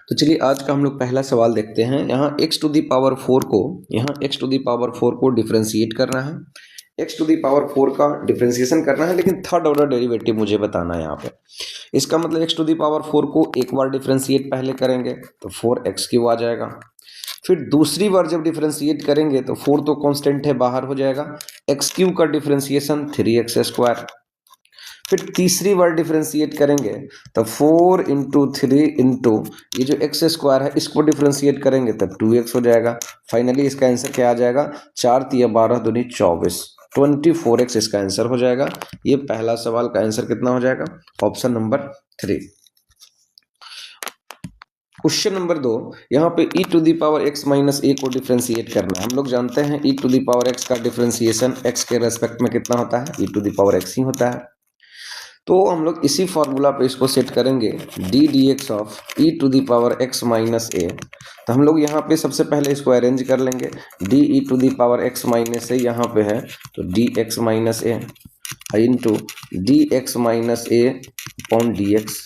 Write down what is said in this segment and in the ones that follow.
तो चलिए आज का हम लोग पहला सवाल देखते हैं। यहाँ x टू दी पावर 4 को डिफरेंशिएट करना है। x टू दी पावर 4 का डिफरेंशिएशन करना है, लेकिन थर्ड ऑर्डर डेरिवेटिव मुझे बताना है यहाँ पे। इसका मतलब x टू दी पावर 4 को एक बार डिफरेंशिएट पहले करेंगे तो 4x³ आ जाएगा। फिर दूसरी बार जब डिफरेंशिएट करेंगे तो 4 तो कांस्टेंट है, बाहर हो जाएगा। x³ का डिफरेंशिएशन 3x²। फिर तीसरी बार डिफरेंशिएट करेंगे तो 4 इंटू 3 इंटू ये जो x² है इसको डिफरेंशिएट करेंगे तब 2x हो जाएगा। फाइनली इसका आंसर क्या आ जाएगा? 4 तिया 12 दूनी 24, 24x इसका आंसर हो जाएगा। ये पहला सवाल का आंसर कितना हो जाएगा? Option number 3। क्वेश्चन नंबर 2, यहाँ पे e to the power x minus a को डिफरेंशिएट करना है। हम लोग जानते हैं e to the power x का डिफरेंशिएशन x के रेस्पेक्ट में कितना होता है? e to the power x ही होता है। तो हम लोग इसी फॉर्मूला पे इसको सेट करेंगे, d d x of e to the power x minus a. तो हम लोग यहाँ पे सबसे पहले इसको अरेंज कर लेंगे। D e to the power x minus a यहाँ पे है तो d x minus a into d x minus a upon d x.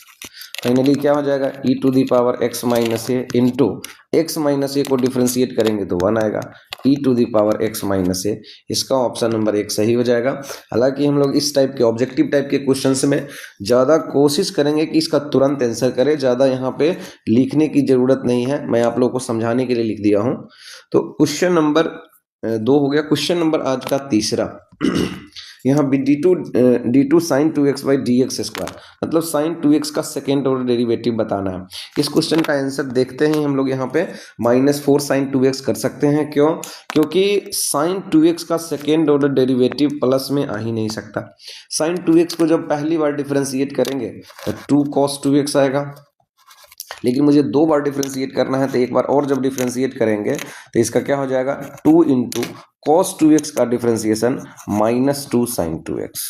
Finally क्या हो जाएगा? E to the power x minus a into x minus a को differentiate करेंगे तो 1 आएगा, e to the power x minus a. इसका option number 1 सही हो जाएगा। हालांकि हम लोग इस टाइप के ऑब्जेक्टिव टाइप के क्वेश्चंस में ज़्यादा कोशिश करेंगे कि इसका तुरंत आंसर करें, ज़्यादा यहाँ पे लिखने की ज़रूरत नहीं है, मैं आप लोगों को समझाने के लिए लिख दिया हूँ। तो क्वेश्चन नंबर 2 हो गया। क्वेश्चन नंबर आज का तीसरा यहाँ भी d to sine 2x by d x square, मतलब साइन 2x का सेकेंड ऑर्डर डेरिवेटिव बताना है। इस क्वेश्चन का आंसर देखते हैं हम लोग यहाँ पे -4 साइन 2x कर सकते हैं। क्यों? क्योंकि साइन 2x का सेकेंड ऑर्डर डेरिवेटिव प्लस में आ ही नहीं सकता। साइन 2x को जब पहली बार डिफरेंशिएट करेंगे तो 2 cos 2x आएगा, लेकिन मुझे 2 बार डिफरेंशिएट करना है तो एक बार और जब डिफरेंशिएट करेंगे तो इसका क्या हो जाएगा? 2 इंटू कॉस 2x का डिफरेंशिएशन -2 साइन 2x।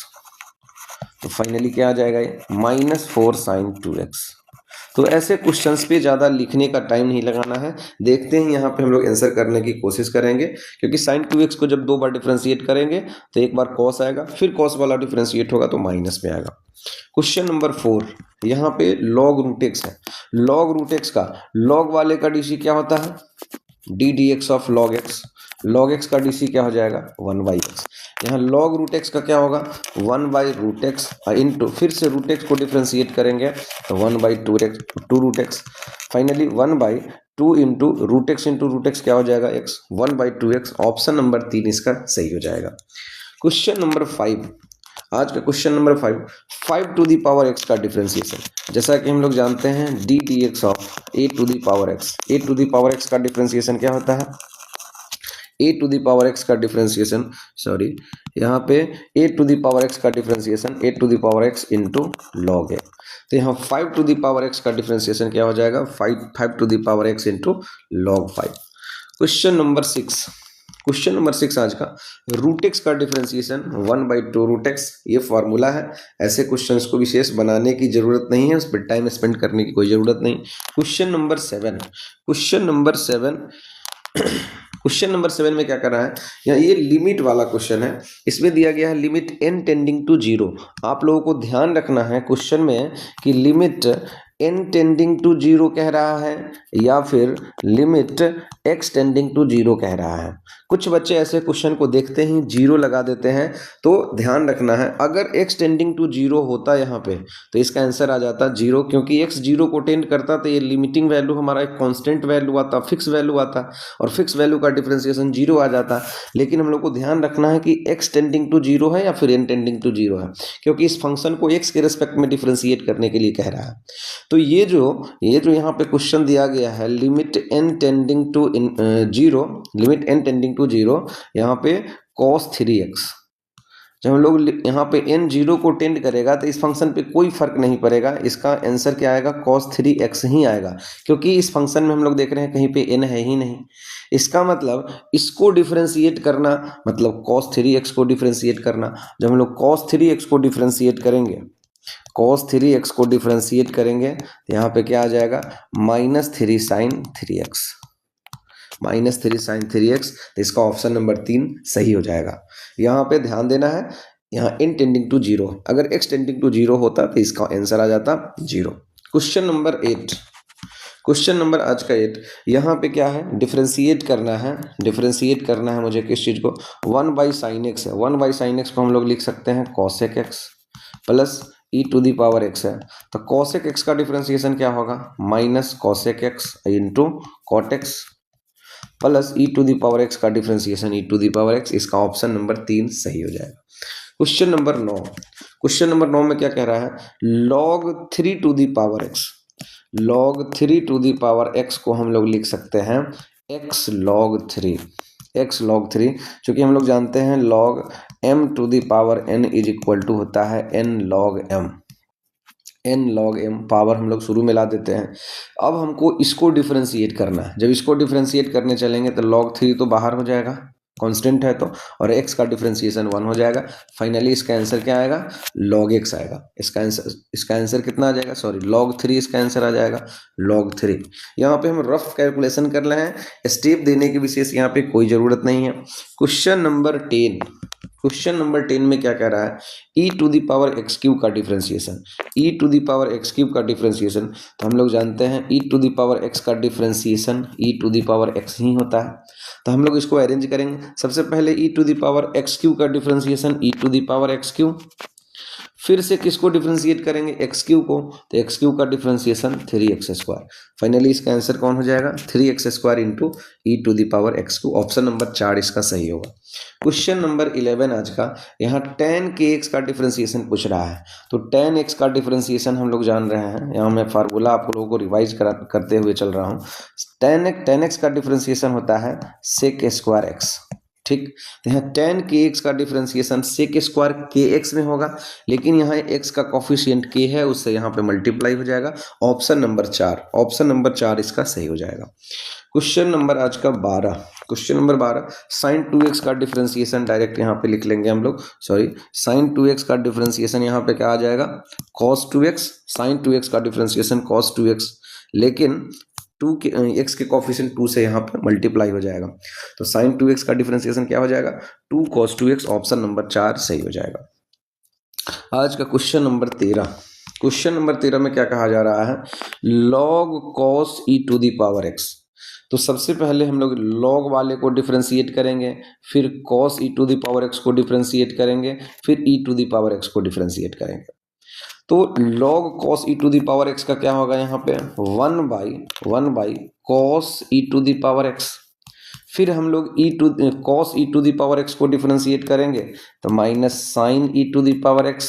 तो फाइनली क्या आ जाएगा? ये -4 साइन 2x। तो ऐसे क्वेश्चंस पे ज़्यादा लिखने का टाइम नहीं लगाना है। देखते हैं यहाँ पे हम लोग आंसर करने की कोशिश करेंगे, क्योंकि साइन 2x को जब 2 बार डिफरेंशिएट करेंगे तो एक बार कॉस आएगा, फिर कॉस वाला डिफरेंशिएट होगा तो माइनस में आएगा। क्वेश्चन नंबर 4, यहाँ पे लॉग रूट एक्स है। लॉग रूट एक्स का लॉग वाले का डीसी क्या होता है? D d x of log x. Log x का डीसी क्या हो जाएगा? 1/x। यहाँ लॉग रूट एक्स का क्या होगा? 1/√x इंटू फिर से रूट एक्स को डिफ्रेंशिएट करेंगे तो 1/2 फाइनली 1/2 इंटू रूट एक्स क्या हो जाएगा? x 1/2x। ऑप्शन नंबर 3 इसका सही हो जाएगा। क्वेश्चन नंबर 5, आज का question number 5 to the power x का डिफरेंशिएशन। जैसा कि हम लोग जानते हैं d d x of a to the power x. A to the power x का डिफरेंशिएशन क्या होता है? A to the power x का डिफरेंशिएशन, सॉरी यहाँ पे a to the power x का differentiation a to the power x into log a. तो यहाँ 5 टू दी पावर एक्स का डिफरेंशिएशन क्या हो जाएगा? 5 to the power x into log 5। Question number 6 आज का, रूट एक्स का डिफरेंशिएशन 1/2 रूट एक्स। ये फार्मूला है। ऐसे क्वेश्चंस को विशेष बनाने की जरूरत नहीं है, उस पर टाइम स्पेंड करने की कोई जरूरत नहीं। क्वेश्चन नंबर 7 में क्या करना है? यहाँ ये लिमिट वाला क्वेश्चन है। इसमें दिया गया है लिमिट n टेंडिंग टू 0। आप लोगों को ध्यान रखना है क्वेश्चन में कि लिमिट n टेंडिंग टू 0 कह रहा है या फिर लिमिट x टेंडिंग टू 0 कह रहा है। कुछ बच्चे ऐसे क्वेश्चन को देखते ही 0 लगा देते हैं, तो ध्यान रखना है अगर x टेंडिंग टू 0 होता यहाँ पे तो इसका आंसर आ जाता 0, क्योंकि x 0 को टेंड करता तो ये लिमिटिंग वैल्यू हमारा एक कांस्टेंट वैल्यू आता, फिक्स वैल्यू आता, और फिक्स वैल्यू का डिफरेंशिएशन 0 आ जाता। लेकिन हम लोग को ध्यान रखना है कि x टेंडिंग टू 0 है या फिर n टेंडिंग टू 0 है, क्योंकि इस फंक्शन को x के रिस्पेक्ट में डिफरेंशिएट करने के लिए कह रहा है। तो ये जो यहाँ पे क्वेश्चन दिया गया है limit n tending to 0, limit n tending to 0, यहाँ पे cos 3x। जब हम लोग यहाँ पे n 0 को टेंड करेगा तो इस फंक्शन पे कोई फर्क नहीं पड़ेगा, इसका आंसर क्या आएगा? cos 3x ही आएगा, क्योंकि इस फंक्शन में हम लोग देख रहे हैं कहीं पे n है ही नहीं। इसका मतलब इसको डिफरेंशिएट करना मतलब cos 3x को डिफरेंशिएट करना। जब हम लोग cos 3x को डिफरेंशिएट करेंगे, cos 3x को डिफरेंशिएट करेंगे तो यहाँ पे क्या आ जाएगा? -3 sin 3x, -3 sin 3x। तो इसका ऑप्शन नंबर 3 सही हो जाएगा। यहाँ पे ध्यान देना है, यहाँ n टेंडिंग टू 0, अगर x टेंडिंग टू 0 होता तो इसका आंसर आ जाता 0। क्वेश्चन नंबर 8, क्वेश्चन नंबर आज का 8, यहाँ पे क्या है, डिफरेंशिएट करना है मुझे किस चीज़ को, 1 बाई साइन एक्स है, 1 बाई साइन एक्स को हम लोग लिख सकते हैं cosec x plus e to the power x है, तो कॉसेक एक्स का डिफरेंशिएशन क्या होगा, minus cosec x into cot x plus e to the power x का differentiation e to the power x. इसका ऑप्शन नंबर 3 सही हो जाएगा। क्वेश्चन नंबर 9, क्वेश्चन नंबर 9 में क्या कह रहा है, log 3 to the power x, log 3 to the power x को हम लोग लिख सकते हैं x log 3, x log 3, चूँकि हम लोग जानते हैं log m to the power n is equal to होता है n log m, n log m power हम लोग शुरू में ला देते हैं। अब हमको इसको डिफरेंशिएट करना है, जब इसको डिफरेंशिएट करने चलेंगे तो log 3 तो बाहर हो जाएगा, कांस्टेंट है तो, और x का डिफरेंशिएशन 1 हो जाएगा। फाइनली इसका आंसर क्या आएगा, log x आएगा। इसका आंसर कितना आ जाएगा, सॉरी log 3 इसका आंसर आ जाएगा, log 3। यहाँ पे हम रफ कैलकुलेशन कर रहे हैं, स्टेप देने की विशेष यहाँ पे कोई ज़रूरत नहीं है। क्वेश्चन नंबर 10, क्वेश्चन नंबर 10 में क्या कह रहा है, e to the power x cube का differentiation, e to the power x cube का डिफरेंशिएशन, तो हम लोग जानते हैं e to the power x का differentiation e to the power x ही होता है। तो हम लोग इसको अरेंज करेंगे, सबसे पहले e to the power x cube का differentiation e to the power x cube, फिर से किसको डिफरेंशिएट करेंगे, एक्स क्यूब को, तो एक्स क्यूब का डिफरेंशिएशन 3x स्क्वायर। फाइनली इसका आंसर कौन हो जाएगा, 3x square into e to the power x cube. Option number 4 इसका सही होगा। क्वेश्चन नंबर 11 आज का, यहाँ tan kx का डिफरेंशिएशन पूछ रहा है, तो tan x का डिफरेंशिएशन हम लोग जान रहे हैं, यहाँ मैं फार्मूला आप लोगों को रिवाइज करते हुए चल रहा हूँ। tan x का डिफरेंशिएशन होता है sec स्क्वायर x, ठीक। तो यहाँ tan kx का डिफरेंशिएशन sec स्क्वायर kx में होगा, लेकिन यहाँ x का कॉफिशिएंट k है, उससे यहाँ पे मल्टीप्लाई हो जाएगा। ऑप्शन नंबर 4, ऑप्शन नंबर 4 इसका सही हो जाएगा। क्वेश्चन नंबर आज का 12, क्वेश्चन नंबर 12, sin 2x का डिफरेंशिएशन डायरेक्ट यहाँ पे लिख लेंगे हम लोग, सॉरी sin 2x का डिफरेंशिएशन यहाँ पे क्या आ जाएगा, cos 2x, sin 2x का डिफरेंशिएशन cos 2x, लेकिन x के कॉफिशिएंट 2 से यहाँ पे मल्टीप्लाई हो जाएगा, तो sin 2x का डिफरेंशिएशन क्या हो जाएगा, 2 cos 2x। ऑप्शन नंबर 4 सही हो जाएगा। आज का क्वेश्चन नंबर 13, क्वेश्चन नंबर 13 में क्या कहा जा रहा है, log cos e to the power x, तो सबसे पहले हम लोग log वाले को डिफरेंशिएट करेंगे, फिर cos e to the power x को डिफरेंशिएट करेंगे, फिर e to the power x को डिफरेंशिएट करेंगे। तो log cos e to the power x का क्या होगा, यहाँ पे 1 by cos e to the power x, फिर हम लोग cos e to the power x को डिफरेंशिएट करेंगे तो minus sin e to the power x,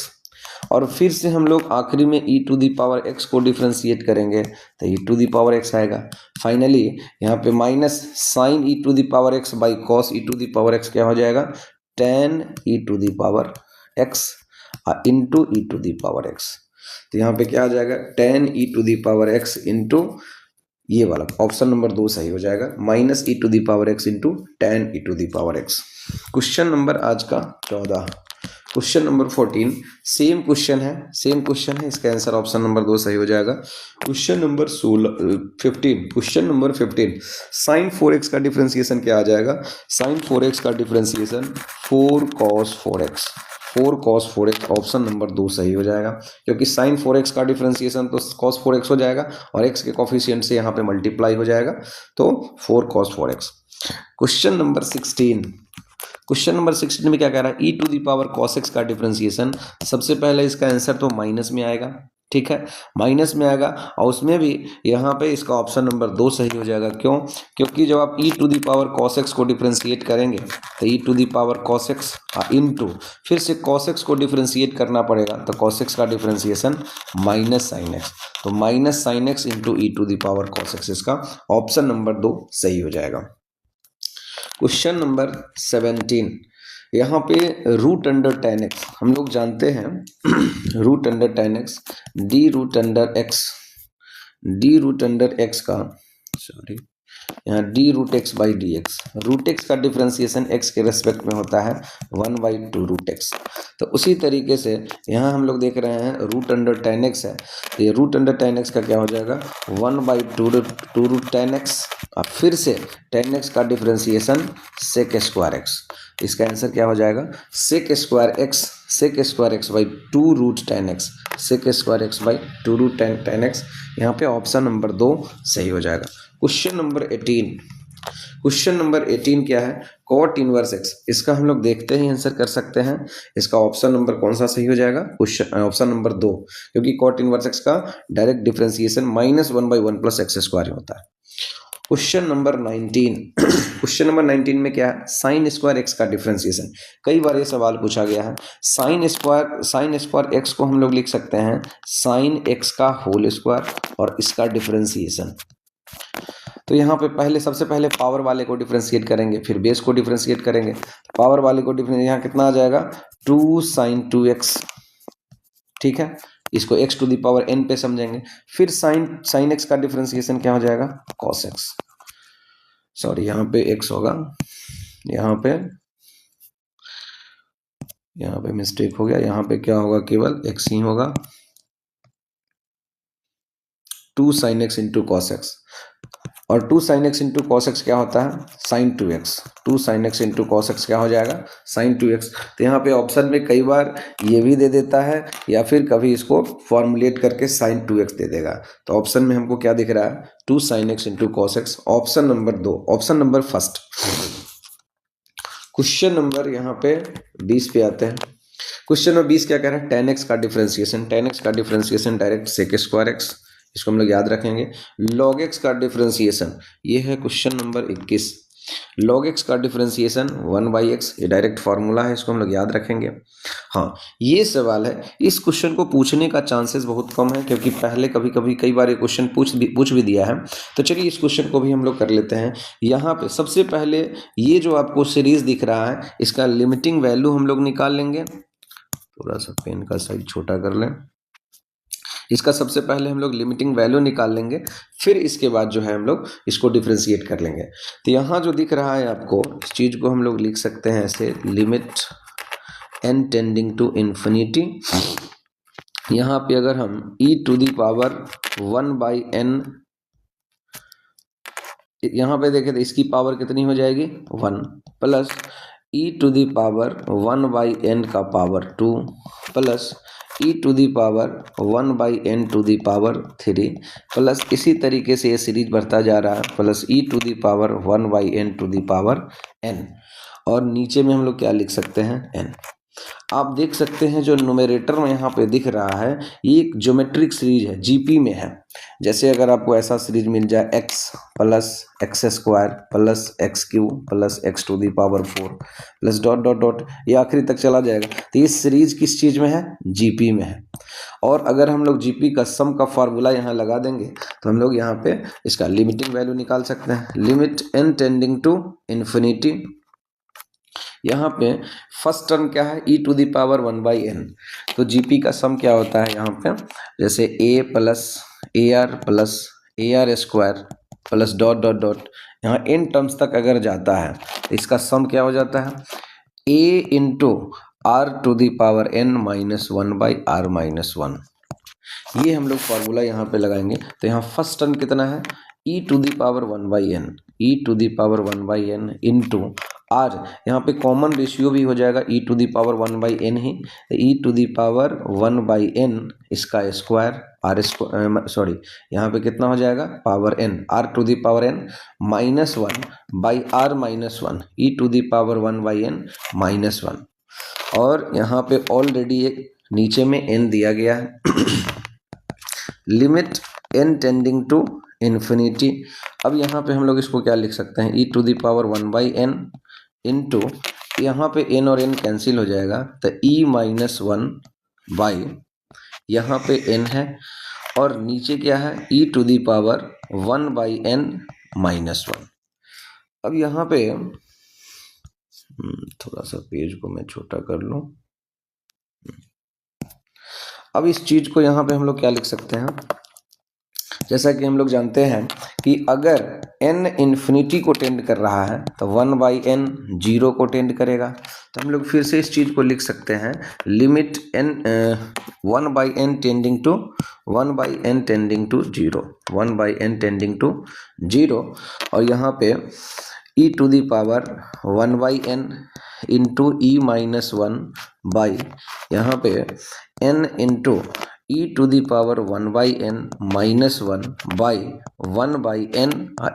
और फिर से हम लोग आखिरी में e to the power x को डिफरेंशिएट करेंगे तो e to the power x आएगा। फाइनली यहाँ पे minus sin e to the power x by cos e to the power x क्या हो जाएगा, tan e to the power x into e to the power x. तो यहाँ पे क्या आ जाएगा, tan e to the power x into ये वाला, ऑप्शन नंबर 2 सही हो जाएगा, minus e to the power x into tan e to the power x। Question number आज का 14, क्वेश्चन नंबर 14, सेम क्वेश्चन है, इसका आंसर ऑप्शन नंबर 2 सही हो जाएगा। Question number 15, question number 15, sin 4x का डिफरेंशिएशन क्या आ जाएगा, sin 4x का differentiation 4 cos 4x, 4 cos 4x। Option number 2 सही हो जाएगा, क्योंकि sin 4x का डिफरेंशिएशन तो cos 4x हो जाएगा और x के कॉफिशिएंट से यहाँ पे मल्टीप्लाई हो जाएगा, तो 4 cos 4x। Question number 16, question number 16 में क्या कह रहा है, e to the power cos x का डिफरेंशिएशन, सबसे पहले इसका आंसर तो माइनस में आएगा, ठीक है, माइनस में आएगा, और उसमें भी यहाँ पे इसका ऑप्शन नंबर 2 सही हो जाएगा। क्यों, क्योंकि जब आप e to the power cos x को डिफरेंशिएट करेंगे तो e to the power cos x into फिर से cos x को डिफरेंशिएट करना पड़ेगा, तो cos x का डिफरेंशिएशन माइनस sin x, तो minus sin x into e to the power cos x, इसका ऑप्शन नंबर 2 सही हो जाएगा। क्वेश्चन नंबर 17, यहाँ पे रूट अंडर tan x, हम लोग जानते हैं root under tan x d root under x का, सॉरी यहाँ d root x by d x, root x का डिफरेंशिएशन x के रेस्पेक्ट में होता है 1 बाई 2 रूट एक्स। तो उसी तरीके से यहाँ हम लोग देख रहे हैं रूट अंडर tan x है, तो ये रूट अंडर tan x का क्या हो जाएगा 1 बाई 2 रूट tan x, और फिर से tan x का डिफरेंशिएशन sec स्क्वायर x, इसका आंसर क्या हो जाएगा, sec square x by 2 root 10x, sec square x by 2 root 10x। यहाँ पे ऑप्शन नंबर 2 सही हो जाएगा। क्वेश्चन नंबर 18, क्वेश्चन नंबर 18 क्या है, कॉट इनवर्स एक्स। इसका हम लोग देखते ही आंसर कर सकते हैं। इसका ऑप्शन नंबर कौन सा सही हो जाएगा, क्वेश्चन ऑप्शन नंबर 2, क्योंकि कॉट इनवर्स एक्स का डायरेक्ट डिफरेंशिएशन -1/1 + x स्क्वायर होता है। क्वेश्चन नंबर 19, क्वेश्चन नंबर 19 में क्या है, साइन स्क्वायर एक्स का डिफरेंशिएशन। कई बार ये सवाल पूछा गया है। साइन स्क्वायर एक्स को हम लोग लिख सकते हैं साइन एक्स का होल स्क्वायर और इसका डिफरेंशिएशन। तो यहाँ पे पहले सबसे पहले पावर वाले को डिफरेंशिएट करेंगे, फिर बेस को डिफरेंशिएट करेंगे। पावर वाले को डिफरेंशिएट, यहाँ कितना आ जाएगा 2 sin 2x, ठीक है। इसको x to the power n पे समझेंगे। फिर साइन x का डिफरेंशिएशन क्या हो जाएगा, cos x, सॉरी यहाँ पे x होगा, यहाँ पे मिस्टेक हो गया, यहाँ पे क्या होगा, केवल x ही होगा, 2 sin x into cos x। और 2 sin x into cos x क्या होता है, sin 2x। 2 sin x into cos x क्या हो जाएगा, sin 2x। तो यहाँ पे ऑप्शन में कई बार ये भी दे देता है या फिर कभी इसको फॉर्मुलेट करके sin 2x दे देगा। तो ऑप्शन में हमको क्या दिख रहा है, 2 sin x into cos x, option number 2, option number first. Question number यहाँ पे 20 पे आते हैं। क्वेश्चन नंबर 20 क्या कह रहा है, tan x का डिफरेंशिएशन। tan x का differentiation direct sec square x, इसको हम लोग याद रखेंगे। log x का डिफरेंशिएशन, ये है क्वेश्चन नंबर 21। log x का डिफरेंशिएशन 1/x, ये डायरेक्ट फार्मूला है, इसको हम लोग याद रखेंगे। हाँ, ये सवाल है, इस क्वेश्चन को पूछने का चांसेस बहुत कम है, क्योंकि पहले कई बार ये क्वेश्चन पूछ भी दिया है। तो चलिए इस क्वेश्चन को भी हम लोग कर लेते हैं। यहाँ पे सबसे पहले ये जो आपको सीरीज दिख रहा है, इसका लिमिटिंग वैल्यू हम लोग निकाल लेंगे। थोड़ा सा पेन का साइज छोटा कर लें। इसका सबसे पहले हम लोग लिमिटिंग वैल्यू निकाल लेंगे, फिर इसके बाद जो है हम लोग इसको डिफरेंशिएट कर लेंगे। तो यहाँ जो दिख रहा है आपको, इस चीज़ को हम लोग लिख सकते हैं ऐसे, limit n tending to infinity. यहाँ पे अगर हम e to the power 1/n, यहाँ पे देखें तो इसकी पावर कितनी हो जाएगी 1, plus e to the power 1/n का power 2, plus e to the power 1/n to the power 3, plus इसी तरीके से ये सीरीज बढ़ता जा रहा है, plus e to the power 1/n to the power n। और नीचे में हम लोग क्या लिख सकते हैं, n। आप देख सकते हैं जो न्यूमरेटर में यहाँ पे दिख रहा है, ये एक ज्योमेट्रिक सीरीज है, जीपी में है। जैसे अगर आपको ऐसा सीरीज मिल जाए x plus x square plus x cube plus x to the power 4 plus dot dot dot, ये आखिरी तक चला जाएगा। तो ये सीरीज किस चीज़ में है, जीपी में है। और अगर हम लोग जीपी का सम का फार्मूला यहाँ लगा देंगे तो हम लोग यहाँ पे इसका लिमिटिंग वैल्यू निकाल सकते हैं। Limit n tending to infinity, यहाँ पे फर्स्ट टर्म क्या है, e to the power 1/n। तो जीपी का सम क्या होता है यहाँ पे, जैसे a plus AR plus AR square plus dot dot dot, यहाँ n टर्म्स तक अगर जाता है तो इसका सम क्या हो जाता है, a into r to the power n -1/r-1। ये हम लोग फार्मूला यहाँ पे लगाएंगे। तो यहाँ फर्स्ट टर्म कितना है, e to the power 1/n, e to the power 1/n into r, यहाँ पे कॉमन रेशियो भी हो जाएगा, e to the power 1/n ही, e to the power 1/n इसका स्क्वायर, r स्क्वायर सॉरी यहाँ पे कितना हो जाएगा, power n, r to the power n -1/r-1, e to the power 1/n -1। और यहाँ पे ऑलरेडी एक नीचे में n दिया गया है। Limit n tending to infinity. अब यहाँ पे हम लोग इसको क्या लिख सकते हैं, e to the power 1/n into, यहाँ पे n और n कैंसिल हो जाएगा, तो e-1 यहाँ पे n है, और नीचे क्या है, e to the power 1/n -1। अब यहाँ पे थोड़ा सा पेज को मैं छोटा कर लूँ। अब इस चीज़ को यहाँ पे हम लोग क्या लिख सकते हैं, जैसा कि हम लोग जानते हैं कि अगर n इन्फिनिटी को टेंड कर रहा है तो 1/n 0 को टेंड करेगा। तो हम लोग फिर से इस चीज़ को लिख सकते हैं, limit n 1/n tending to 1/n tending to 0, 1/n tending to 0। और यहाँ पे e to the power 1/n into e minus one by यहाँ पे n into e to the power 1/n minus one by 1/n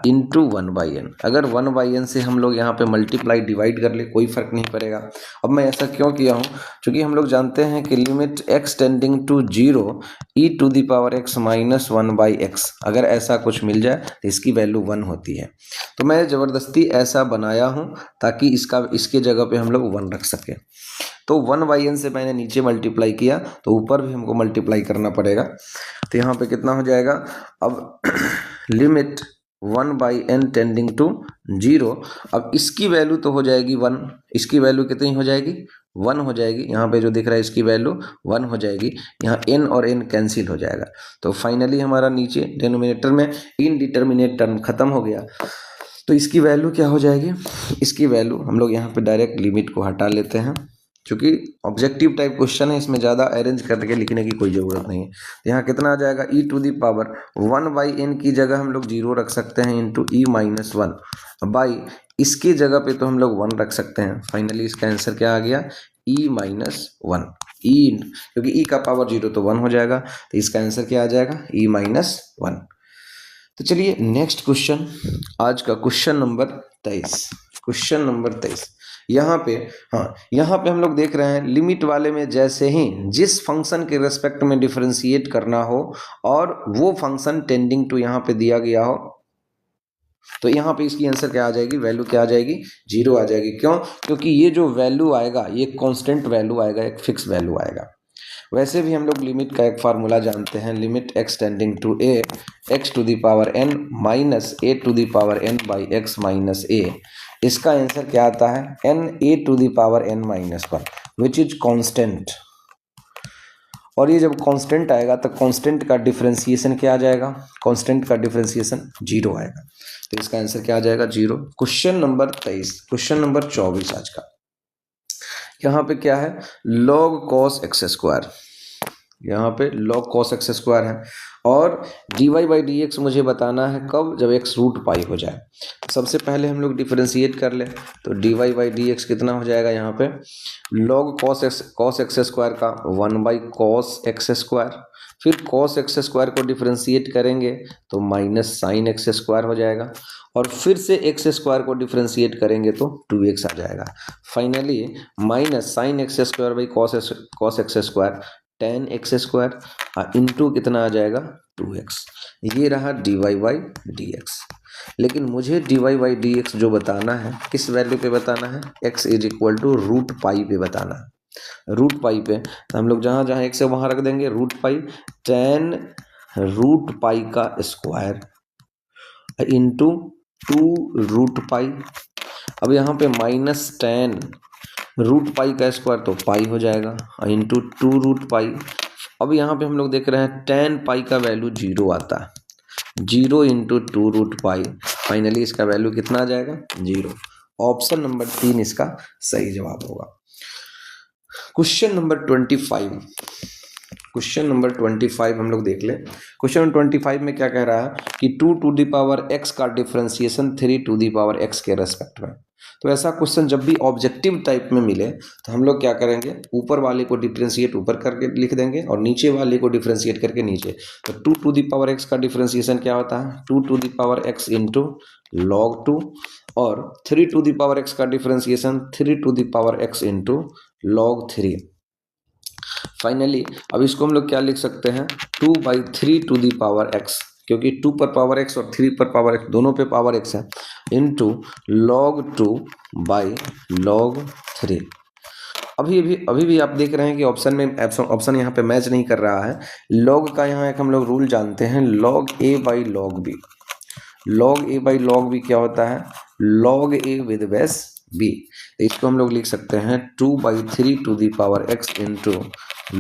into 1/n। अगर 1/n से हम लोग यहाँ पे मल्टीप्लाई डिवाइड कर ले कोई फर्क नहीं पड़ेगा। अब मैं ऐसा क्यों किया हूँ, क्योंकि हम लोग जानते हैं कि limit x tending to 0 e to the power x minus 1/x, अगर ऐसा कुछ मिल जाए तो इसकी वैल्यू 1 होती है। तो मैं ज़बरदस्ती ऐसा बनाया हूँ ताकि इसके जगह पे हम लोग 1 रख सकें। तो 1/n से मैंने नीचे मल्टीप्लाई किया तो ऊपर भी हमको मल्टीप्लाई करना पड़ेगा। तो यहाँ पे कितना हो जाएगा, अब लिमिट 1/n टेंडिंग टू 0, अब इसकी वैल्यू तो हो जाएगी 1, इसकी वैल्यू कितनी हो जाएगी 1 हो जाएगी। यहाँ पे जो दिख रहा है इसकी वैल्यू 1 हो जाएगी, यहाँ n और n कैंसिल हो जाएगा। तो फाइनली हमारा नीचे डिनोमिनेटर में इनडिटर्मिनेट टर्म खत्म हो गया। तो इसकी वैल्यू क्या हो जाएगी, इसकी वैल्यू हम लोग यहाँ पे डायरेक्ट लिमिट को हटा लेते हैं, क्योंकि ऑब्जेक्टिव टाइप क्वेश्चन है, इसमें ज़्यादा अरेंज करके लिखने की कोई ज़रूरत नहीं है। तो यहाँ कितना आ जाएगा, e to the power 1/n की जगह हम लोग 0 रख सकते हैं इंटू ई माइनस 1 बाई इसकी जगह पे तो हम लोग 1 रख सकते हैं। फाइनली इसका आंसर क्या आ गया, ई माइनस 1, ई, क्योंकि ई का पावर 0 तो 1 हो जाएगा, तो इसका आंसर क्या आ जाएगा, ई माइनस 1। तो चलिए नेक्स्ट क्वेश्चन, आज का क्वेश्चन नंबर 23। क्वेश्चन नंबर 23 यहाँ पे, हाँ यहाँ पे हम लोग देख रहे हैं लिमिट वाले में जैसे ही जिस फंक्शन के रेस्पेक्ट में डिफरेंशिएट करना हो और वो फंक्शन टेंडिंग टू यहाँ पे दिया गया हो, तो यहाँ पे इसकी आंसर क्या आ जाएगी, वैल्यू क्या आ जाएगी, 0 आ जाएगी। क्यों, क्योंकि ये जो वैल्यू आएगा ये कांस्टेंट वैल्यू आएगा, एक फिक्स वैल्यू आएगा। वैसे भी हम लोग लिमिट का एक फार्मूला जानते हैं, limit x tending to a x to the power n minus a to the power n by x minus a। इसका आंसर क्या आता है, n a to the power n minus 1 which is constant. और ये जब constant आएगा तो constant का डिफरेंशिएशन क्या आ जाएगा, कांस्टेंट का डिफरेंशिएशन 0 आएगा। तो इसका आंसर क्या आ जाएगा, 0। क्वेश्चन नंबर 23, क्वेश्चन नंबर 24 आज का। यहाँ पे क्या है, log cos x स्क्वायर, यहाँ पे log cos x स्क्वायर है और dy बाई डी एक्स मुझे बताना है कब, जब x रूट पाई हो जाए। सबसे पहले हम लोग डिफरेंशिएट कर ले, तो dy बाई डी एक्स कितना हो जाएगा, यहाँ पे log cos x स्क्वायर का 1 बाई cos x स्क्वायर, फिर cos x स्क्वायर को डिफरेंशिएट करेंगे तो माइनस साइन x स्क्वायर हो जाएगा, और फिर से x स्क्वायर को डिफरेंशिएट करेंगे तो 2x आ जाएगा। Finally minus sine x square by cos x square tan x square into कितना आ जाएगा, 2x। ये रहा dy बाई डी एक्स। लेकिन मुझे dy बाई डी एक्स जो बताना है, किस वैल्यू पे बताना है, x is equal to root pi पे बताना है, रूट पाई पे। तो हम लोग जहाँ जहाँ x है वहाँ रख देंगे root pi, tan root pi का स्क्वायर इंटू 2 रूट पाई। अब यहाँ पे माइनस tan रूट पाई का स्क्वायर तो पाई हो जाएगा इंटू 2 रूट पाई। अब यहाँ पे हम लोग देख रहे हैं tan पाई का वैल्यू 0 आता है, 0 इंटू 2 रूट पाई। फाइनली इसका वैल्यू कितना आ जाएगा, 0। ऑप्शन नंबर 3 इसका सही जवाब होगा। क्वेश्चन नंबर 25, क्वेश्चन नंबर 25 हम लोग देख ले। क्वेश्चन नंबर 25 में क्या कह रहा है कि 2 टू दी पावर x का differentiation 3 to the power x के रेस्पेक्ट में। तो ऐसा क्वेश्चन जब भी ऑब्जेक्टिव टाइप में मिले तो हम लोग क्या करेंगे, ऊपर वाले को डिफरेंशिएट ऊपर करके लिख देंगे और नीचे वाले को डिफरेंशिएट करके नीचे। तो 2 टू दी पावर x का डिफरेंशिएशन क्या होता है, 2 to the power x into log 2, और 3 टू दी पावर x का differentiation 3 to the power x into log 3। Finally अब इसको हम लोग क्या लिख सकते हैं, 2/3 टू दी पावर x, क्योंकि 2 पर पावर x और 3 पर पावर x दोनों पे पावर x है, इंटू log 2 बाई log 3। अभी भी आप देख रहे हैं कि ऑप्शन यहाँ पे मैच नहीं कर रहा है। log का यहाँ एक हम लोग रूल जानते हैं, log a by log b। log a by log b क्या होता है, log a with base b। इसको हम लोग लिख सकते हैं 2/3 to the power x into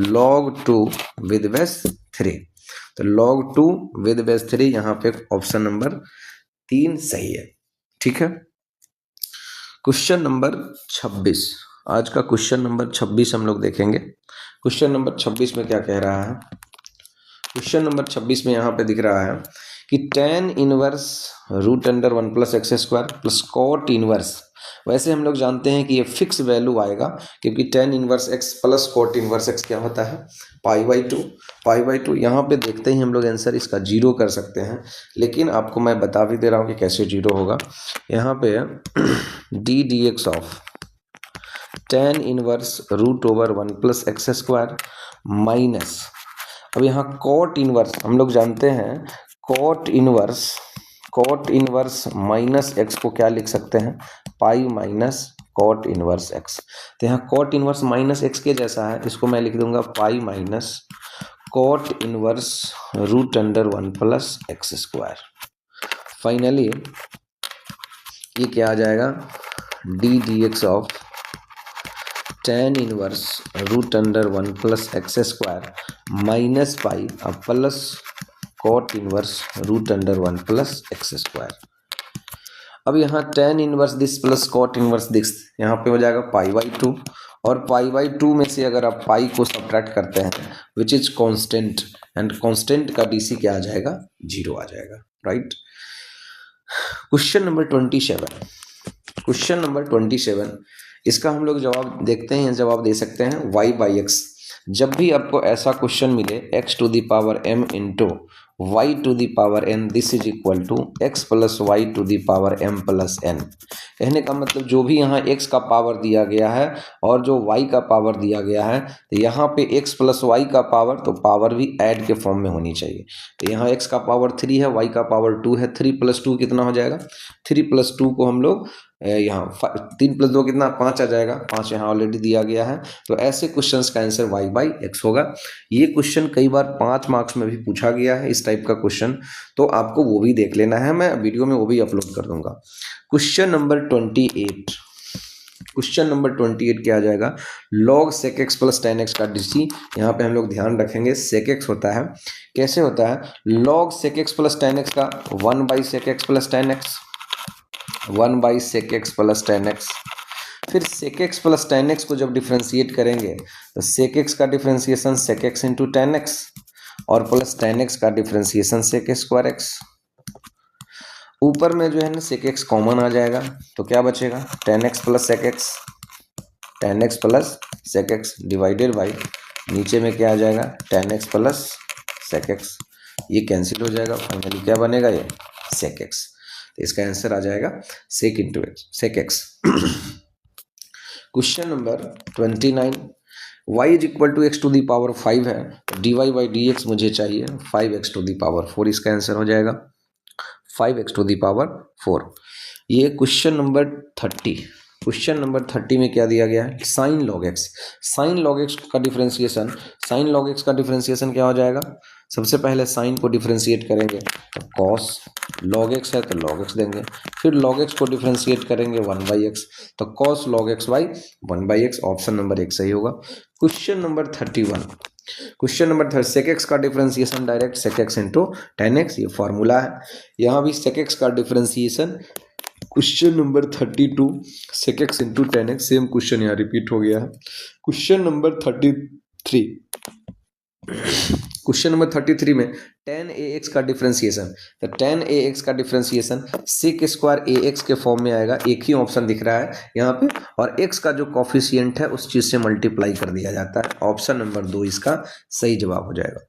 log 2 with base 3। तो log 2 विद बेस 3 यहाँ पे ऑप्शन नंबर 3 सही है, ठीक है। क्वेश्चन नंबर 26, आज का क्वेश्चन नंबर 26 हम लोग देखेंगे। क्वेश्चन नंबर 26 में क्या कह रहा है, क्वेश्चन नंबर 26 में यहाँ पे दिख रहा है कि tan inverse root under 1 plus x square plus cot inverse वैसे हम लोग जानते हैं कि ये फिक्स वैल्यू आएगा, क्योंकि tan inverse x plus cot inverse x क्या होता है, पाई बाई टू। यहाँ पे देखते ही हम लोग आंसर इसका 0 कर सकते हैं, लेकिन आपको मैं बता भी दे रहा हूँ कि कैसे 0 होगा। यहाँ पे d d x of tan inverse root over 1 plus x square minus, अब यहाँ cot इनवर्स हम लोग जानते हैं, cot इनवर्स माइनस एक्स को क्या लिख सकते हैं, पाई माइनस cot इनवर्स एक्स। तो यहाँ cot इनवर्स माइनस एक्स के जैसा है, इसको मैं लिख दूंगा pi minus cot inverse root under 1 plus x square. Finally ये क्या आ जाएगा, d d x of tan inverse root under 1 plus x square minus pi अब plus cot inverse root under 1 plus x square. अब यहाँ tan inverse this plus cot inverse this यहाँ पे हो जाएगा पाई बाई टू, और pi by two में से अगर आप पाई को सब्ट्रैक्ट करते हैं विच इज कांस्टेंट, एंड कांस्टेंट का डीसी क्या आ जाएगा, 0 आ जाएगा, राइट। क्वेश्चन नंबर 27, इसका हम लोग जवाब देखते हैं, जवाब दे सकते हैं y बाई एक्स। जब भी आपको ऐसा क्वेश्चन मिले x to the power m into y to the power n, this is equal to x plus y to the power m प्लस n। कहने का मतलब जो भी यहाँ x का पावर दिया गया है और जो y का पावर दिया गया है, तो यहाँ पे x प्लस y का पावर, तो पावर भी ऐड के फॉर्म में होनी चाहिए। तो यहाँ x का पावर 3 है, y का पावर 2 है, 3 प्लस 2 कितना हो जाएगा, 3 प्लस 2 को हम लोग यहाँ 3 प्लस 2 कितना, 5 आ जाएगा, 5 यहाँ ऑलरेडी दिया गया है। तो ऐसे क्वेश्चंस का आंसर y बाई एक्स होगा। ये क्वेश्चन कई बार 5 मार्क्स में भी पूछा गया है, इस टाइप का क्वेश्चन, तो आपको वो भी देख लेना है, मैं वीडियो में वो भी अपलोड कर दूंगा। क्वेश्चन नंबर 28 क्या आ जाएगा, log sec x plus tan x का डीसी। यहाँ पे हम लोग ध्यान रखेंगे sec x होता है, कैसे होता है, log sec x plus tan x का 1 by sec x plus tan x, 1 by sec x plus tan x। फिर sec x plus tan x को जब डिफ्रेंशिएट करेंगे तो sec x का differentiation sec x into tan x, और plus tan x का differentiation sec square x। ऊपर में जो है ना sec x कॉमन आ जाएगा, तो क्या बचेगा, tan x plus sec x, tan x plus sec x divided by नीचे में क्या आ जाएगा, tan x plus sec x, ये कैंसिल हो जाएगा, फाइनली क्या बनेगा, ये sec x। तो इसका आंसर आ जाएगा sec into sec x। Question number 29, y is equal to x to the power 5 है, तो d y by d x मुझे चाहिए 5x टू दी पावर 4, इसका आंसर हो जाएगा 5x टू दी पावर 4। ये क्वेश्चन नंबर 30 में क्या दिया गया है, साइन लॉग एक्स का डिफरेंशिएशन क्या हो जाएगा, सबसे पहले साइन को डिफरेंशिएट करेंगे तो कॉस, लॉग एक्स है तो लॉग एक्स देंगे, फिर लॉग एक्स को डिफरेंशिएट करेंगे 1 बाई एक्स, तो cos log x by 1 by x, option number 1 सही होगा। क्वेश्चन नंबर 31, सेक एक्स का differentiation direct sec x into tan x, ये फॉर्मूला है। यहाँ भी सेक एक्स का differentiation question number 32 sec x into tan x, same question यहाँ repeat हो गया है। क्वेश्चन नंबर 33 में tan ax का डिफरेंशिएशन, तो tan ax का डिफरेंशिएशन sec स्क्वायर ax के फॉर्म में आएगा, एक ही ऑप्शन दिख रहा है यहाँ पे, और x का जो कॉफिशिएंट है उस चीज से मल्टीप्लाई कर दिया जाता है, ऑप्शन नंबर 2 इसका सही जवाब हो जाएगा।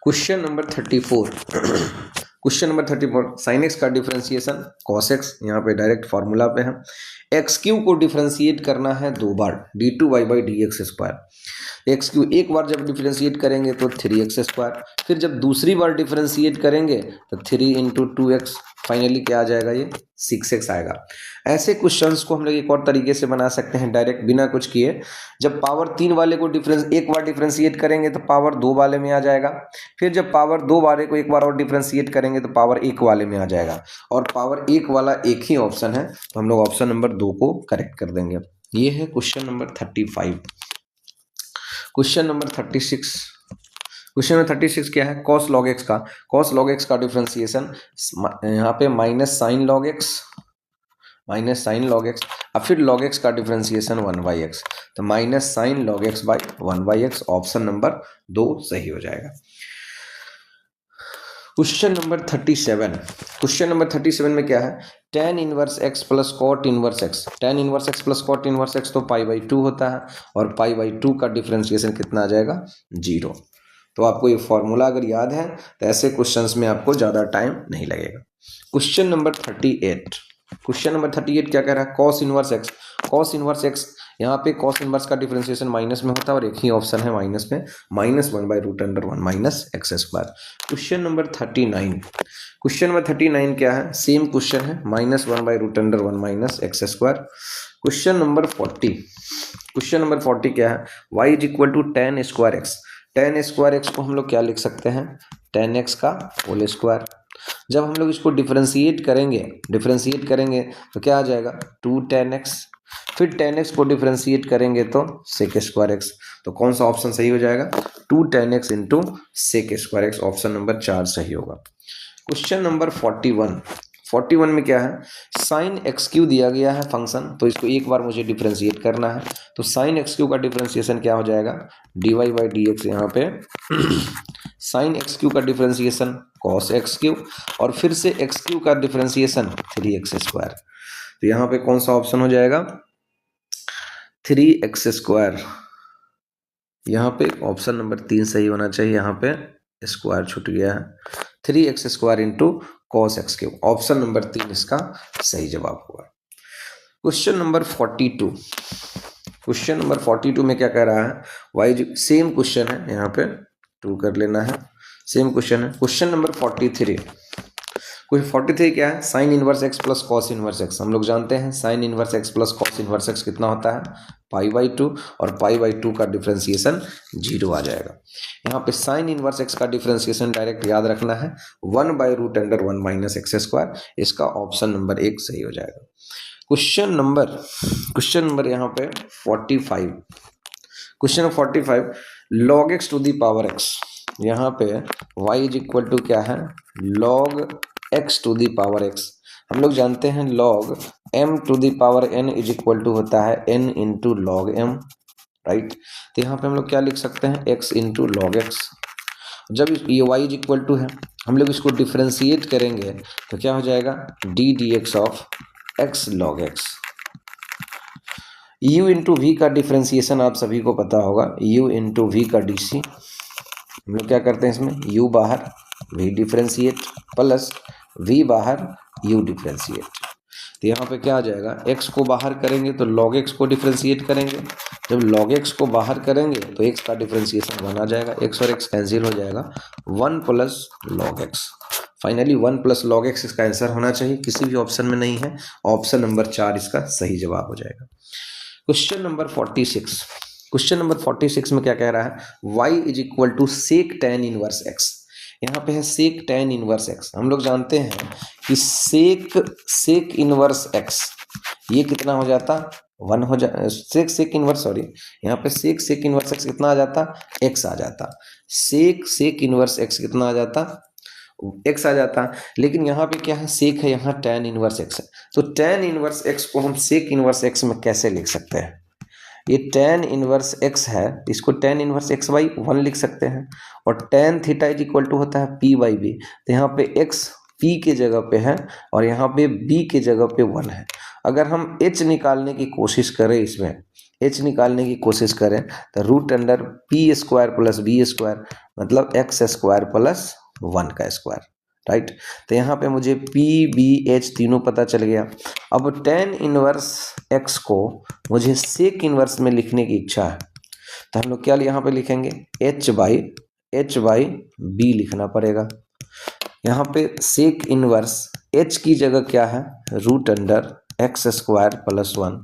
क्वेश्चन नंबर 34 साइन एक्स का डिफरेंशिएशन कॉस एक्स, यहाँ पे डायरेक्ट फार्मूला पे है। एक्स क्यू को डिफरेंशिएट करना है 2 बार, d2y by d x square. X Q एक बार जब डिफरेंशिएट करेंगे तो 3x स्क्वायर, फिर जब दूसरी बार डिफरेंशिएट करेंगे तो 3 इंटू 2x, फाइनली क्या आ जाएगा, ये 6x आएगा। ऐसे क्वेश्चंस को हम लोग एक और तरीके से बना सकते हैं, डायरेक्ट बिना कुछ किए। जब पावर 3 वाले को एक बार डिफरेंशिएट करेंगे तो पावर 2 वाले में आ जाएगा, फिर जब पावर 2 वाले को एक बार और डिफरेंशिएट करेंगे तो पावर 1 वाले में आ जाएगा, और पावर 1 वाला एक ही ऑप्शन है, तो हम लोग ऑप्शन नंबर 2 को करेक्ट कर देंगे। ये है क्वेश्चन नंबर 35। क्वेश्चन नंबर 36 क्या है, कॉस लॉग एक्स का डिफरेंशिएशन, यहाँ पे माइनस साइन लॉग एक्स, अब फिर लॉग एक्स का डिफरेंशिएशन 1 बाई एक्स, तो minus sign log x by 1 by x, option number 2 सही हो जाएगा। क्वेश्चन नंबर 37 में क्या है, tan inverse x plus cot inverse x, tan inverse x plus cot inverse x तो पाई बाई 2 होता है, और पाई बाई 2 का डिफरेंशिएशन कितना आ जाएगा, 0। तो आपको ये फॉर्मूला अगर याद है तो ऐसे क्वेश्चंस में आपको ज़्यादा टाइम नहीं लगेगा। क्वेश्चन नंबर 38, क्वेश्चन नंबर 38 क्या कह रहा है, cos inverse x, cos inverse x, यहाँ पे cos इनवर्स का डिफरेंशिएशन माइनस में होता है और एक ही ऑप्शन है माइनस में, -1/√(1 minus x square. Question number 39, question number 39 क्या है, सेम क्वेश्चन है, -1/√(1 minus x square. Question number 40, question number 40 क्या है, y is equal to tan square x, tan square x को हम लोग क्या लिख सकते हैं, tan x का होल स्क्वायर। जब हम लोग इसको डिफरेंशिएट करेंगे तो क्या आ जाएगा, 2 tan x, फिर tan x को डिफरेंशिएट करेंगे तो sec स्क्वायर x, तो कौन सा ऑप्शन सही हो जाएगा, 2 tan x into sec square x, option number 4 सही होगा। क्वेश्चन नंबर 41 में क्या है, साइन एक्स क्यू दिया गया है फंक्शन, तो इसको एक बार मुझे डिफरेंशिएट करना है, तो साइन एक्स क्यू का डिफरेंशिएशन क्या हो जाएगा, dy बाई डी एक्स, यहाँ पे साइन एक्स क्यू का डिफरेंशिएशन कॉस एक्स क्यू, और फिर से एक्स क्यू का डिफरेंशिएशन 3x स्क्वायर, तो यहाँ पे कौन सा ऑप्शन हो जाएगा, 3x स्क्वायर, यहाँ पे ऑप्शन नंबर 3 सही होना चाहिए, यहाँ पे स्क्वायर छूट गया है, 3x square into cos x Q, option number 3 इसका सही जवाब होगा। क्वेश्चन नंबर 42, क्वेश्चन नंबर 42 में क्या कह रहा है, वाई, सेम क्वेश्चन है, यहाँ पे 2 कर लेना है, सेम क्वेश्चन है। क्वेश्चन नंबर 43, क्वेश्चन 43 क्या है, sign inverse x plus cos inverse x, हम लोग जानते हैं sine inverse x plus cos inverse x कितना होता है, पाई बाई 2, और पाई बाई 2 का डिफरेंशिएशन 0 आ जाएगा। यहाँ पे साइन इनवर्स एक्स का डिफरेंशिएशन डायरेक्ट याद रखना है, 1/√(1 माइनस x स्क्वायर, इसका ऑप्शन नंबर 1 सही हो जाएगा। क्वेश्चन नंबर यहाँ पे 45, question 45, log x to the power x, यहाँ पे y इज इक्वल टू क्या है, log x to the power x, हम लोग जानते हैं log m to the power n is equal to होता है n into log m, right. तो यहाँ पे हम लोग क्या लिख सकते हैं, x इंटू लॉग x, जब ये y इज इक्वल टू है, हम लोग इसको डिफरेंशिएट करेंगे तो क्या हो जाएगा, d dx of x log x। u into v का डिफरेंशिएशन आप सभी को पता होगा, u इंटू वी का dc, हम लोग क्या करते हैं इसमें, u बाहर v डिफरेंशिएट प्लस v बाहर u डिफरेंशिएट, तो यहाँ पे क्या आ जाएगा, x को बाहर करेंगे तो log x को डिफरेंशिएट करेंगे, जब log x को बाहर करेंगे तो x का डिफरेंशिएशन 1 आ जाएगा, x और x कैंसिल हो जाएगा, 1 plus log x, finally 1 plus log x इसका आंसर होना चाहिए, किसी भी ऑप्शन में नहीं है, ऑप्शन नंबर 4 इसका सही जवाब हो जाएगा। क्वेश्चन नंबर 46, क्वेश्चन नंबर 46 में क्या कह रहा है, y is equal to sec tan inverse x, यहाँ पे है सेक tan इनवर्स x, हम लोग जानते हैं कि सेक इनवर्स x ये कितना हो जाता, 1 हो जा, सेक इनवर्स, सॉरी यहाँ पे सेक इनवर्स x कितना आ जाता, x आ जाता, सेक इनवर्स x कितना आ जाता, x आ जाता, लेकिन यहाँ पे क्या है, सेक है, यहाँ tan इनवर्स x है, तो tan इनवर्स x को हम सेक इनवर्स x में कैसे लिख सकते हैं, ये tan इनवर्स x है, इसको tan इनवर्स x बाई 1 लिख सकते हैं, और tan theta is equal to होता है p बाई b, तो यहाँ पे x p के जगह पे है और यहाँ पे b के जगह पे 1 है। अगर हम h निकालने की कोशिश करें, इसमें h निकालने की कोशिश करें तो √under p square plus b square, मतलब x स्क्वायर प्लस 1 का स्क्वायर, राइट। तो यहाँ पे मुझे p b h तीनों पता चल गया। अब tan इनवर्स x को मुझे सेक इनवर्स में लिखने की इच्छा है, तो हम लोग क्या यहाँ पे लिखेंगे, h बाई b लिखना पड़ेगा। यहाँ पे सेक इनवर्स h की जगह क्या है, √x स्क्वायर प्लस 1,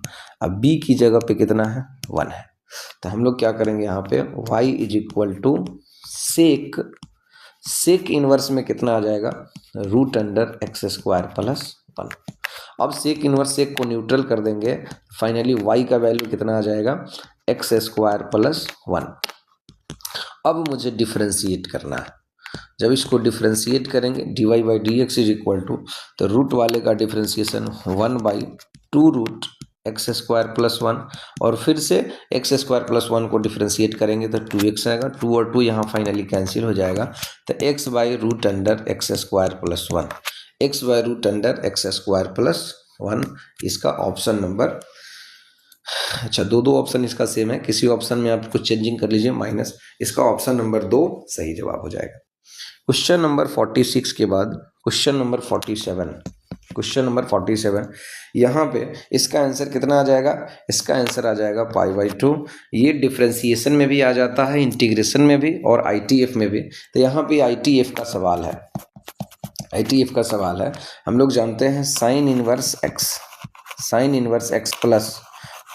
अब b की जगह पे कितना है, 1 है, तो हम लोग क्या करेंगे, यहाँ पे y is equal to sec inverse में कितना आ जाएगा, √x स्क्वायर प्लस 1। अब सेक इनवर्स सेक को न्यूट्रल कर देंगे, फाइनली y का वैल्यू कितना आ जाएगा, x स्क्वायर प्लस 1। अब मुझे डिफरेंशिएट करना है, जब इसको डिफरेंशिएट करेंगे dy by d x is equal to, तो रूट वाले का डिफरेंशिएशन 1/2√x स्क्वायर प्लस 1, और फिर से x स्क्वायर प्लस 1 को डिफरेंशिएट करेंगे तो 2x आएगा, 2 और 2 यहाँ फाइनली कैंसिल हो जाएगा, तो x बाई √अंडर x square plus 1, x by root under x square plus 1, इसका ऑप्शन नंबर, अच्छा दो ऑप्शन इसका सेम है, किसी ऑप्शन में आप कुछ चेंजिंग कर लीजिए माइनस, इसका ऑप्शन नंबर 2 सही जवाब हो जाएगा। क्वेश्चन नंबर 46 के बाद क्वेश्चन नंबर 47, क्वेश्चन नंबर 47, यहाँ पे इसका आंसर कितना आ जाएगा, इसका आंसर आ जाएगा π/2। ये डिफ्रेंसिएशन में भी आ जाता है, इंटीग्रेशन में भी और ITF में भी। तो यहाँ पे ITF का सवाल है, ITF का सवाल है। हम लोग जानते हैं sine inverse x plus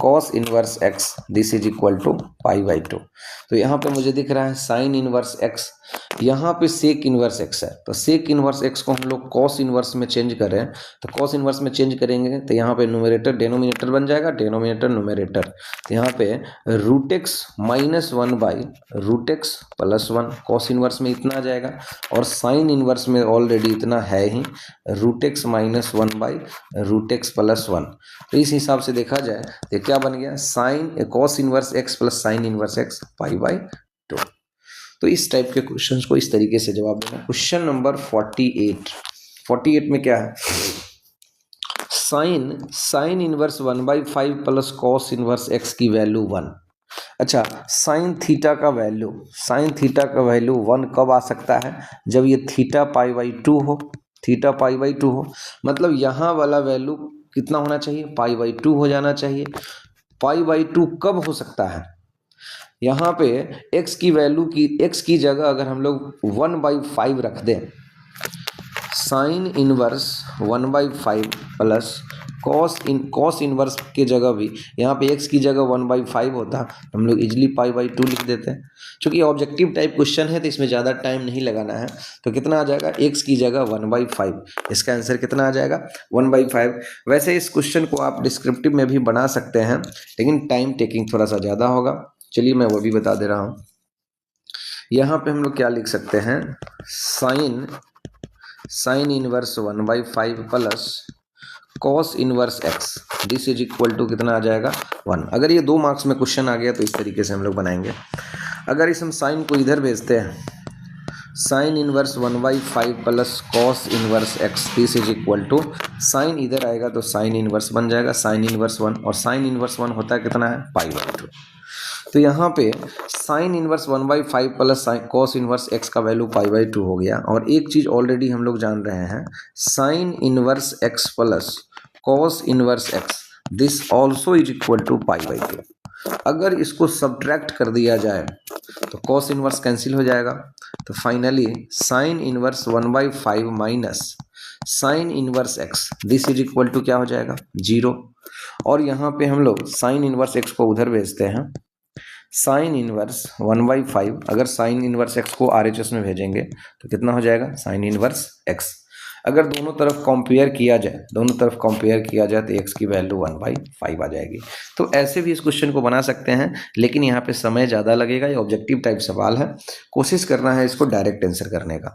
cos inverse x this is equal to π/2। तो यहाँ पे मुझे दिख रहा है साइन इनवर्स x, यहाँ पे सेक इनवर्स x है, तो सेक इनवर्स x को हम लोग कॉस इनवर्स में चेंज करें, तो कॉस इनवर्स में चेंज करेंगे तो यहाँ पे न्यूमरेटर डेनोमिनेटर बन जाएगा, डेनोमिनेटर न्यूमरेटर। तो यहाँ पे root x minus 1 by root x plus 1, cos inverse में इतना आ जाएगा, और साइन इनवर्स में ऑलरेडी इतना है ही, root x minus 1 by root x plus 1। तो इस हिसाब से देखा जाए तो क्या बन गया, sine cos inverse x plus sign inverse x π/2। तो इस टाइप के क्वेश्चंस को इस तरीके से जवाब देना। क्वेश्चन नंबर 48 में क्या है, sign inverse 1/5 plus cos inverse x की वैल्यू 1। अच्छा, साइन थीटा का वैल्यू 1 कब आ सकता है, जब ये थीटा π/2 हो, मतलब यहाँ वाला वैल्यू कितना होना चाहिए, π/2 हो जाना चाहिए। π/2 कब हो सकता है, यहाँ पे x की वैल्यू x की जगह अगर हम लोग 1/5 रख दें, sign inverse 1/5 plus cos inverse के जगह भी यहाँ पे x की जगह 1/5 होता, हम लोग इजली π/2 लिख देते हैं। चूँकि ऑब्जेक्टिव टाइप क्वेश्चन है तो इसमें ज़्यादा टाइम नहीं लगाना है, तो कितना आ जाएगा, x की जगह 1/5, इसका आंसर कितना आ जाएगा 1/5। वैसे इस क्वेश्चन को आप डिस्क्रिप्टिव में भी बना सकते हैं, लेकिन टाइम टेकिंग थोड़ा सा ज़्यादा होगा, चलिए मैं वो भी बता दे रहा हूँ। यहाँ पे हम लोग क्या लिख सकते हैं, sine inverse 1/5 plus cos inverse x this is equal to कितना आ जाएगा 1। अगर ये 2 मार्क्स में क्वेश्चन आ गया तो इस तरीके से हम लोग बनाएंगे। अगर इस हम साइन को इधर भेजते हैं, sine inverse 1/5 plus cos inverse x this is equal to, sine इधर आएगा तो साइन इनवर्स बन जाएगा साइन इनवर्स 1, और साइन इनवर्स 1 होता है कितना है π/2। तो यहाँ पे sine inverse 1/5 plus cos inverse x का वैल्यू π/2 हो गया। और एक चीज़ ऑलरेडी हम लोग जान रहे हैं, sine inverse x plus cos inverse x this also is equal to π/2। अगर इसको सब्ट्रैक्ट कर दिया जाए तो कॉस इनवर्स कैंसिल हो जाएगा, तो finally sine inverse 1/5 minus sine inverse x this is equal to क्या हो जाएगा 0। और यहाँ पे हम लोग साइन इनवर्स x को उधर भेजते हैं, साइन इनवर्स 1/5, अगर साइन इनवर्स x को RHS में भेजेंगे तो कितना हो जाएगा साइन इनवर्स x। अगर दोनों तरफ कंपेयर किया जाए तो x की वैल्यू 1/5 आ जाएगी। तो ऐसे भी इस क्वेश्चन को बना सकते हैं, लेकिन यहाँ पे समय ज़्यादा लगेगा, ये ऑब्जेक्टिव टाइप सवाल है, कोशिश करना है इसको डायरेक्ट आंसर करने का।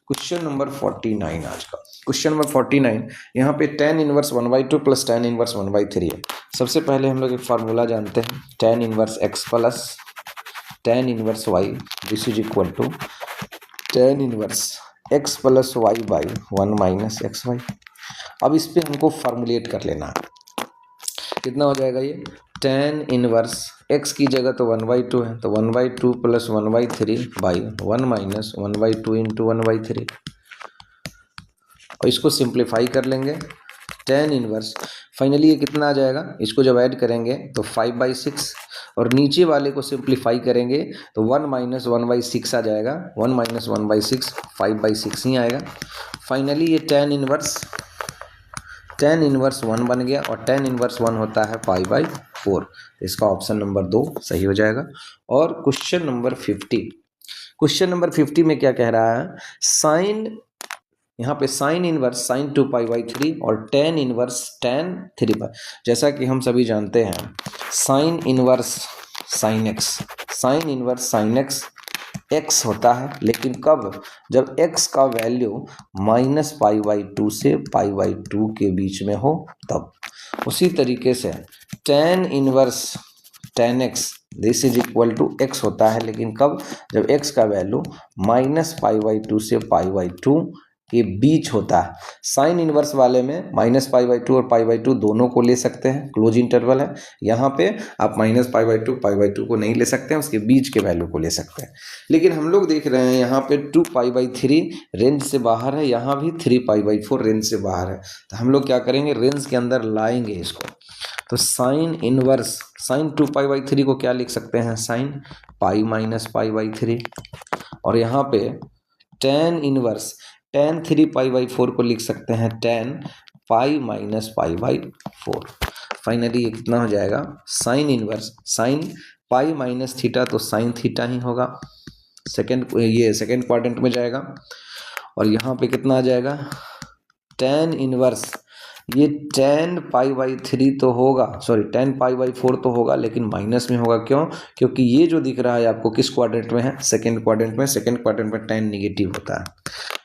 क्वेश्चन नंबर 49 आज का क्वेश्चन नंबर 49, यहाँ पे tan inverse 1/2 plus tan inverse 1/3 है। सबसे पहले हम लोग एक फार्मूला जानते हैं, tan inverse x plus tan inverse y this is equal to tan inverse x plus y by 1 minus xy। अब इस पे हमको फार्मूलेट कर लेना है, कितना हो जाएगा ये, tan इनवर्स x की जगह तो 1/2 है, तो 1/2 प्लस 1/3 बाई 1 माइनस 1/2 इंटू 1/3, और इसको सिंप्लीफाई कर लेंगे। tan इनवर्स फाइनली ये कितना आ जाएगा, इसको जब ऐड करेंगे तो 5/6, और नीचे वाले को सिंप्लीफाई करेंगे तो 1 माइनस 1/6 आ जाएगा, 1 माइनस 1/6 5/6 ही आएगा। फाइनली ये tan इनवर्स 1 बन गया, और tan इनवर्स 1 होता है π/4, इसका ऑप्शन नंबर 2 सही हो जाएगा। और क्वेश्चन नंबर 50 में क्या कह रहा है, साइन, यहाँ पे साइन इनवर्स sin 2π/3 और tan इनवर्स tan 3π। जैसा कि हम सभी जानते हैं, sine inverse sin x x होता है, लेकिन कब, जब x का वैल्यू -π/2 से π/2 के बीच में हो तब। उसी तरीके से tan inverse tan x this is equal to x होता है, लेकिन कब, जब x का वैल्यू -π/2 से π/2 के के बीच होता है। साइन इनवर्स वाले में -π/2 और π/2 दोनों को ले सकते हैं, क्लोज इंटरवल है। यहाँ पे आप -π/2 को नहीं ले सकते हैं, उसके बीच के वैल्यू को ले सकते हैं। लेकिन हम लोग देख रहे हैं यहाँ पे 2π/3 रेंज से बाहर है, यहाँ भी 3π/4 रेंज से बाहर है। तो हम लोग क्या करेंगे, रेंज के अंदर लाएंगे इसको। तो साइन इनवर्स साइन 2π/3 को क्या लिख सकते हैं, साइन π-π/3। और यहाँ पे tan इनवर्स tan 3π/4 को लिख सकते हैं tan π-π/4। फाइनली ये कितना हो जाएगा, साइन इनवर्स साइन π - थीटा तो साइन थीटा ही होगा, सेकेंड क्वाड्रेंट में जाएगा। और यहाँ पे कितना आ जाएगा, tan इनवर्स ये tan π/3 तो होगा, सॉरी tan π/4 तो होगा, लेकिन माइनस में होगा। क्यों, क्योंकि ये जो दिख रहा है आपको किस क्वाड्रेंट में है, सेकेंड क्वाड्रेंट में। सेकेंड क्वाड्रेंट में tan निगेटिव होता है।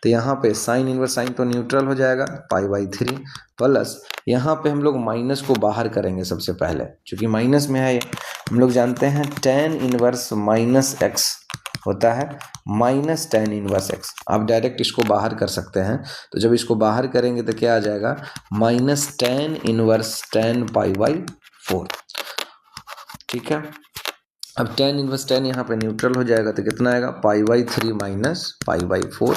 तो यहाँ पे साइन इनवर्स साइन तो न्यूट्रल हो जाएगा, π/3 प्लस यहाँ पे हम लोग माइनस को बाहर करेंगे सबसे पहले, क्योंकि माइनस में है ये। हम लोग जानते हैं tan इनवर्स -x होता है -tan इनवर्स x। आप डायरेक्ट इसको बाहर कर सकते हैं। तो जब इसको बाहर करेंगे तो क्या आ जाएगा, -tan इनवर्स tan π/4। ठीक है, अब tan इनवर्स tan यहाँ पे न्यूट्रल हो जाएगा, तो कितना आएगा, π/3 - π/4।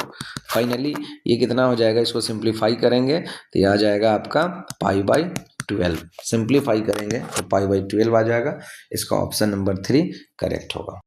फाइनली ये कितना हो जाएगा, इसको सिंप्लीफाई करेंगे तो ये आ जाएगा आपका π/12। सिंप्लीफाई करेंगे तो π/12 आ जाएगा। इसका ऑप्शन नंबर 3 करेक्ट होगा।